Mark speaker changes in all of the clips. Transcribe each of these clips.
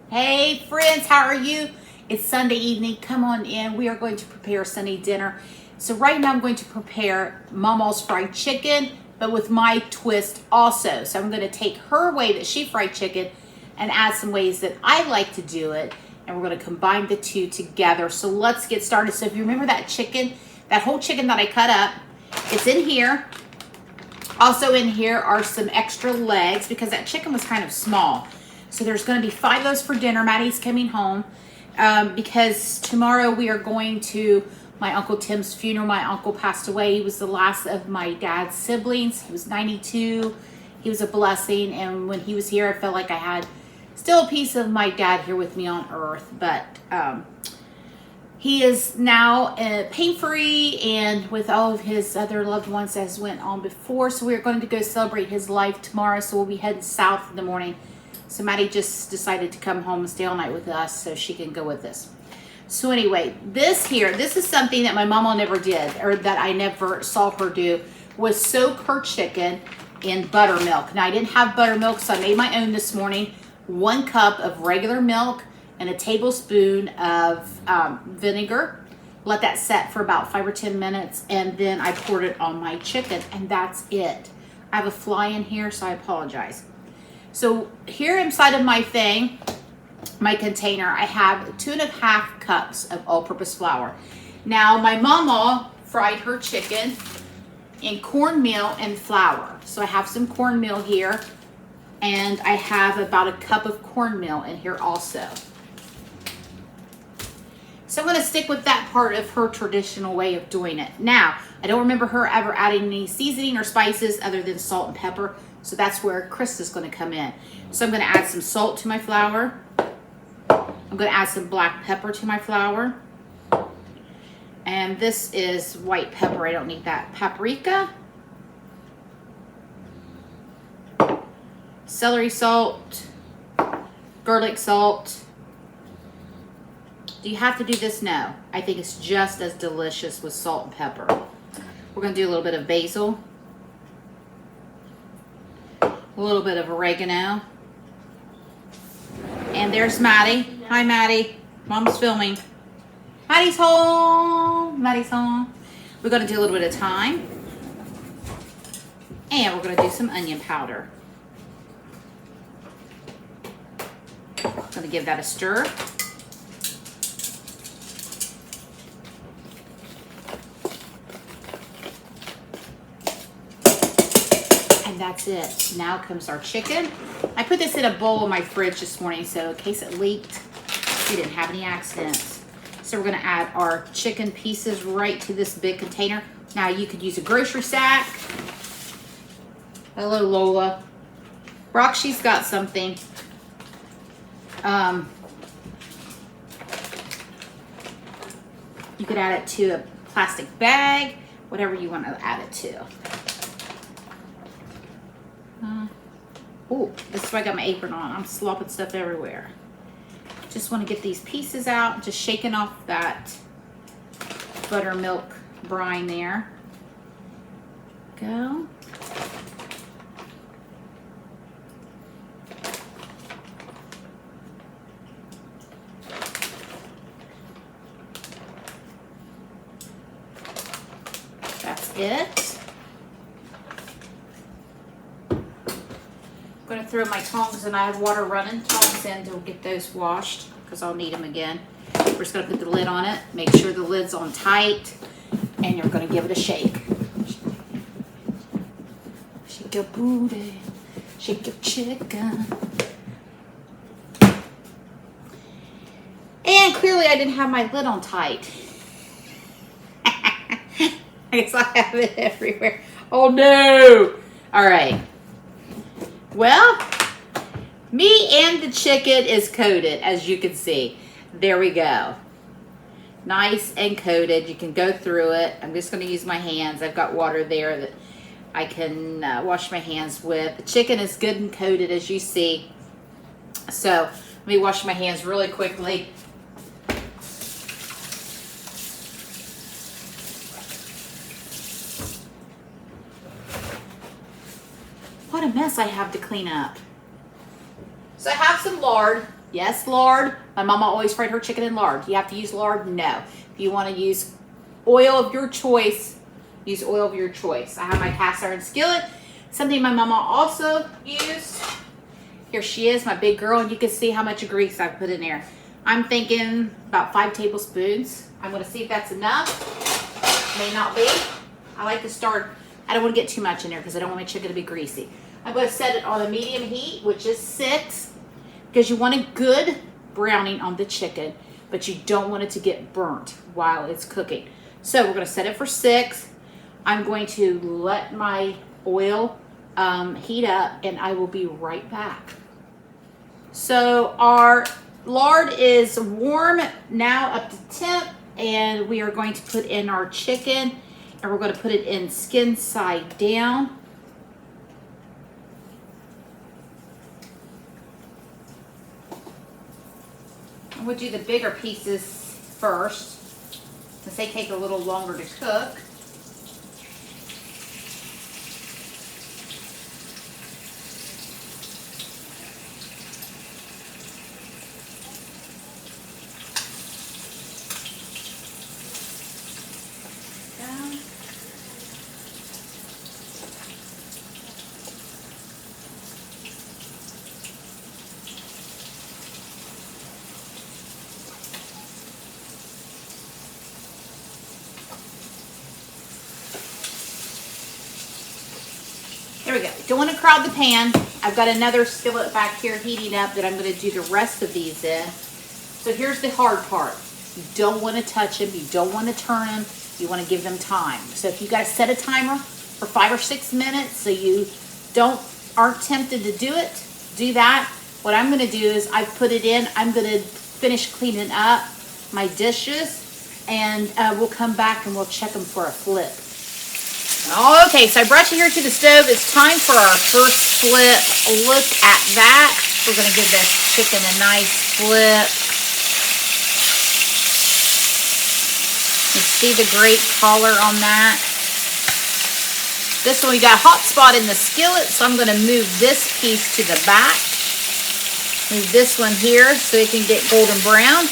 Speaker 1: Hey friends, how are you? It's Sunday evening. Come on in. We are going to prepare Sunday dinner. So right now I'm going to prepare Mamaw's fried chicken, but with my twist also. So I'm going to take her way that she fried chicken and add some ways that I like to do it. And we're going to combine the two together. So let's get started. So if you remember that chicken, that whole chicken that I cut up, it's in here. Also in here are some extra legs because that chicken was kind of small. So there's going to be 5 of those for dinner. Maddie's coming home because tomorrow we are going to my Uncle Tim's funeral. My uncle passed away. He was the last of my dad's siblings. He was 92. He was a blessing. And when he was here, I felt like I had still a piece of my dad here with me on earth. But he is now pain-free and with all of his other loved ones as went on before. So we're going to go celebrate his life tomorrow. So we'll be heading south in the morning. So Maddie just decided to come home and stay all night with us so she can go with us. So anyway, this is something that my mama never did, or that I never saw her do, was soak her chicken in buttermilk. Now I didn't have buttermilk, so I made my own this morning. 1 cup of regular milk and a tablespoon of vinegar. Let that set for about 5 or 10 minutes, and then I poured it on my chicken, and that's it. I have a fly in here, so I apologize. So here inside of my thing, my container, I have 2.5 cups of all-purpose flour. Now my mama fried her chicken in cornmeal and flour. So I have some cornmeal here, and I have about 1 cup of cornmeal in here also. So I'm going to stick with that part of her traditional way of doing it. Now, I don't remember her ever adding any seasoning or spices other than salt and pepper. So that's where Krista's going to come in. So I'm going to add some salt to my flour. I'm going to add some black pepper to my flour. And this is white pepper. I don't need that. Paprika. Celery salt. Garlic salt. Do you have to do this? No. I think it's just as delicious with salt and pepper. We're going to do a little bit of basil. A little bit of oregano. And there's Maddie. Hi, Maddie. Mom's filming. Maddie's home. Maddie's home. We're going to do a little bit of thyme. And we're going to do some onion powder. I'm going to give that a stir. That's it. Now comes our chicken. I put this in a bowl in my fridge this morning, so in case it leaked, we didn't have any accidents. So we're going to add our chicken pieces right to this big container. Now you could use a grocery sack. Hello, Lola. Roxy's got something. You could add it to a plastic bag, whatever you want to add it to. Oh, this is why I got my apron on. I'm slopping stuff everywhere. Just want to get these pieces out. Just shaking off that buttermilk brine there. Go. That's it. I'm going to throw my tongs, and I have water running, tongs in to get those washed because I'll need them again. We're just going to put the lid on it, make sure the lid's on tight, and you're going to give it a shake. Shake your booty, shake your chicken. And clearly I didn't have my lid on tight. I guess I have it everywhere. Oh no! All right. Well, me and the chicken is coated, as you can see. There we go. Nice and coated. You can go through it. I'm just going to use my hands. I've got water there that I can wash my hands with. The chicken is good and coated, as you see. So let me wash my hands really quickly. What a mess I have to clean up. So I have some lard. Yes, lard. My mama always fried her chicken in lard. Do you have to use lard? No. If you want to use oil of your choice, use oil of your choice. I have my cast iron skillet. Something my mama also used. Here she is, my big girl, and you can see how much grease I put in there. I'm thinking about 5 tablespoons. I'm going to see if that's enough. May not be. I like to start, I don't want to get too much in there because I don't want my chicken to be greasy. I'm going to set it on a medium heat, which is 6, because you want a good browning on the chicken, but you don't want it to get burnt while it's cooking. So we're going to set it for 6. I'm going to let my oil heat up, and I will be right back. So our lard is warm now, up to temp, and we are going to put in our chicken, and we're going to put it in skin side down. We'll do the bigger pieces first, since they take a little longer to cook. There we go. Don't want to crowd the pan. I've got another skillet back here heating up that I'm going to do the rest of these in. So here's the hard part. You don't want to touch them. You don't want to turn them. You want to give them time. So if you got to set a timer for 5 or 6 minutes so you aren't tempted to do it, do that. What I'm going to do is I've put it in. I'm going to finish cleaning up my dishes, and we'll come back and we'll check them for a flip. Okay, so I brought you here to the stove. It's time for our first flip. Look at that. We're going to give this chicken a nice flip. You see the great color on that. This one, we got a hot spot in the skillet, so I'm going to move this piece to the back. Move this one here so it can get golden brown.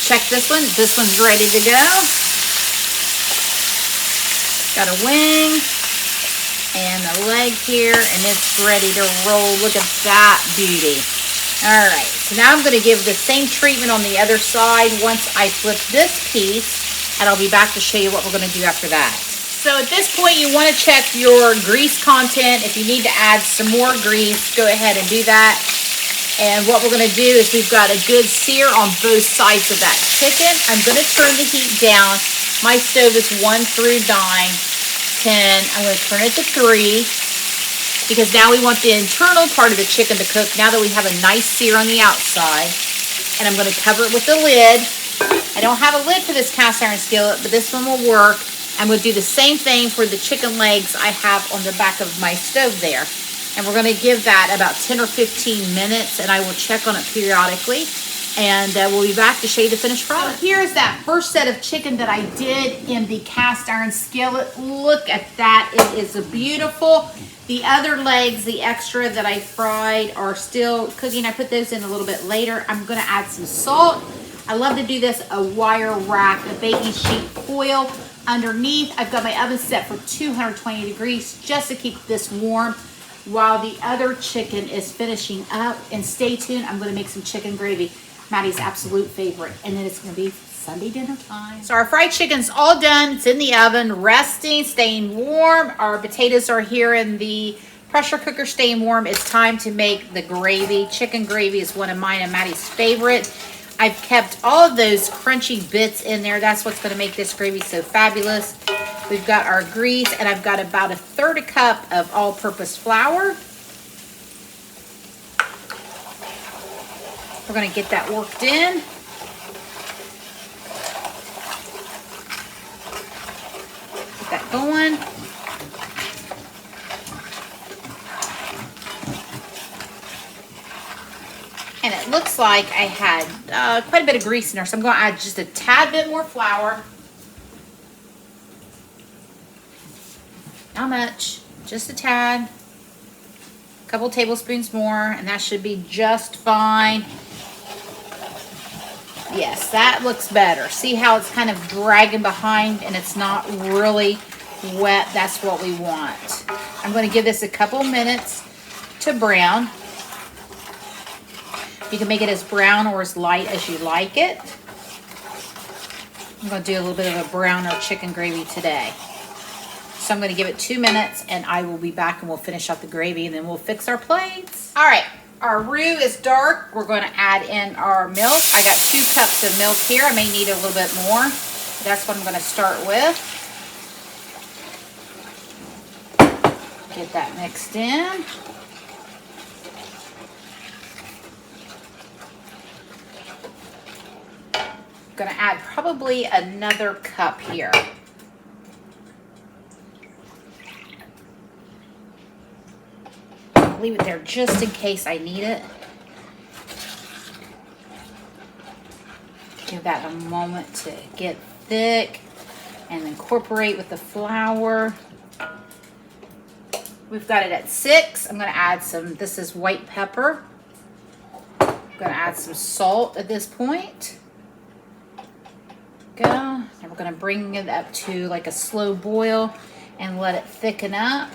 Speaker 1: Check this one. This one's ready to go. Got a wing and a leg here, and it's ready to roll. Look at that beauty. All right, so now I'm going to give the same treatment on the other side once I flip this piece, and I'll be back to show you what we're going to do after that. So at this point, you want to check your grease content. If you need to add some more grease, go ahead and do that. And what we're going to do is we've got a good sear on both sides of that chicken. I'm going to turn the heat down. My stove is 1 through 9, 10. I'm going to turn it to 3 because now we want the internal part of the chicken to cook now that we have a nice sear on the outside. And I'm going to cover it with the lid. I don't have a lid for this cast iron skillet, but this one will work. I'm going to do the same thing for the chicken legs I have on the back of my stove there. And we're going to give that about 10 or 15 minutes, and I will check on it periodically. And we'll be back to show you the finished product. So here's that first set of chicken that I did in the cast iron skillet. Look at that. It is beautiful. The other legs, the extra that I fried, are still cooking. I put those in a little bit later. I'm going to add some salt. I love to do this, a wire rack, a baking sheet foil. Underneath, I've got my oven set for 220 degrees just to keep this warm while the other chicken is finishing up. And stay tuned, I'm going to make some chicken gravy, Maddie's absolute favorite, and then it's going to be Sunday dinner time. So our fried chicken's all done. It's in the oven, resting, staying warm. Our potatoes are here in the pressure cooker, staying warm. It's time to make the gravy. Chicken gravy is one of mine and Maddie's favorite. I've kept all of those crunchy bits in there. That's what's going to make this gravy so fabulous. We've got our grease, and I've got about 1/3 cup of all-purpose flour. We're going to get that worked in. Get that going. And it looks like I had quite a bit of grease in there, so I'm going to add just a tad bit more flour. Not much, just a tad. A couple tablespoons more, and that should be just fine. Yes, that looks better. See how it's kind of dragging behind and it's not really wet? That's what we want. I'm going to give this a couple minutes to brown. You can make it as brown or as light as you like it. I'm going to do a little bit of a browner chicken gravy today. So I'm going to give it 2 minutes and I will be back and we'll finish up the gravy and then we'll fix our plates. All right, our roux is dark. We're going to add in our milk. I got 2 cups of milk here. I may need a little bit more. That's what I'm going to start with. Get that mixed in. I'm going to add probably another cup here. Leave it there just in case I need it. Give that a moment to get thick and incorporate with the flour. We've got it at 6. I'm going to add some, this is white pepper. I'm going to add some salt at this point. Go. And we're going to bring it up to like a slow boil and let it thicken up.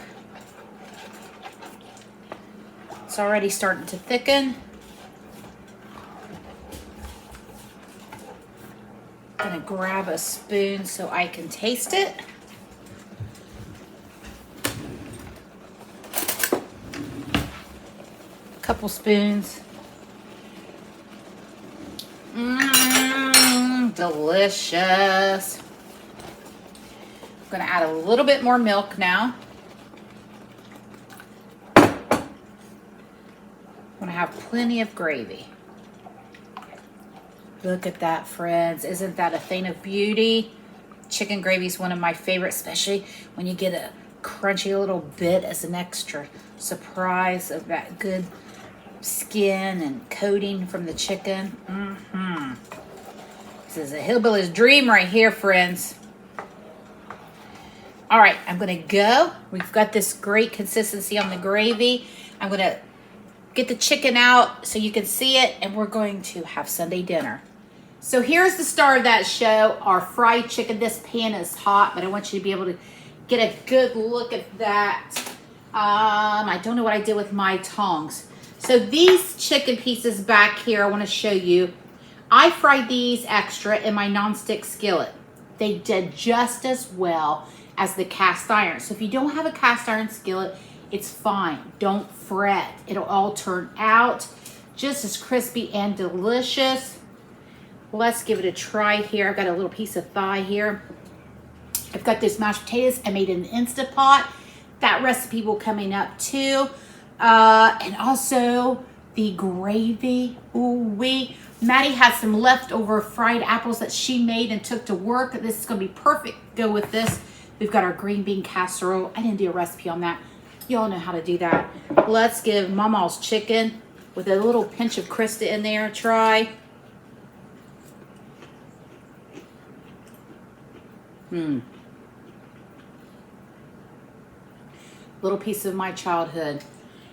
Speaker 1: It's already starting to thicken. I'm going to grab a spoon so I can taste it. A couple spoons. Delicious. I'm going to add a little bit more milk now. I'm going to have plenty of gravy. Look at that, friends. Isn't that a thing of beauty? Chicken gravy is one of my favorites, especially when you get a crunchy little bit as an extra surprise of that good skin and coating from the chicken. This is a hillbilly's dream right here, friends. All right, I'm going to go. We've got this great consistency on the gravy. I'm going to get the chicken out so you can see it, and we're going to have Sunday dinner. So here's the star of that show, our fried chicken. This pan is hot, but I want you to be able to get a good look at that. I don't know what I did with my tongs. So these chicken pieces back here, I want to show you. I fried these extra in my nonstick skillet. They did just as well as the cast iron. So if you don't have a cast iron skillet, it's fine. Don't fret. It'll all turn out just as crispy and delicious. Let's give it a try here. I've got a little piece of thigh here. I've got this mashed potatoes I made in an Instant Pot. That recipe will coming up too. And also the gravy. Ooh-wee. Maddie has some leftover fried apples that she made and took to work. This is going to be perfect. Go with this. We've got our green bean casserole. I didn't do a recipe on that. Y'all know how to do that. Let's give Mamaw's chicken with a little pinch of Krista in there a try. Little piece of my childhood.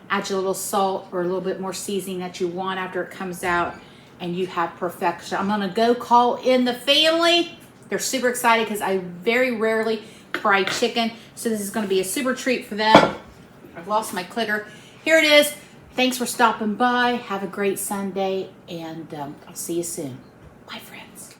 Speaker 1: Add your little salt or a little bit more seasoning that you want after it comes out, and you have perfection. I'm gonna go call in the family. They're super excited because I very rarely fry chicken, so this is gonna be a super treat for them. I've lost my clicker. Here it is. Thanks for stopping by. Have a great Sunday, and I'll see you soon. Bye, friends.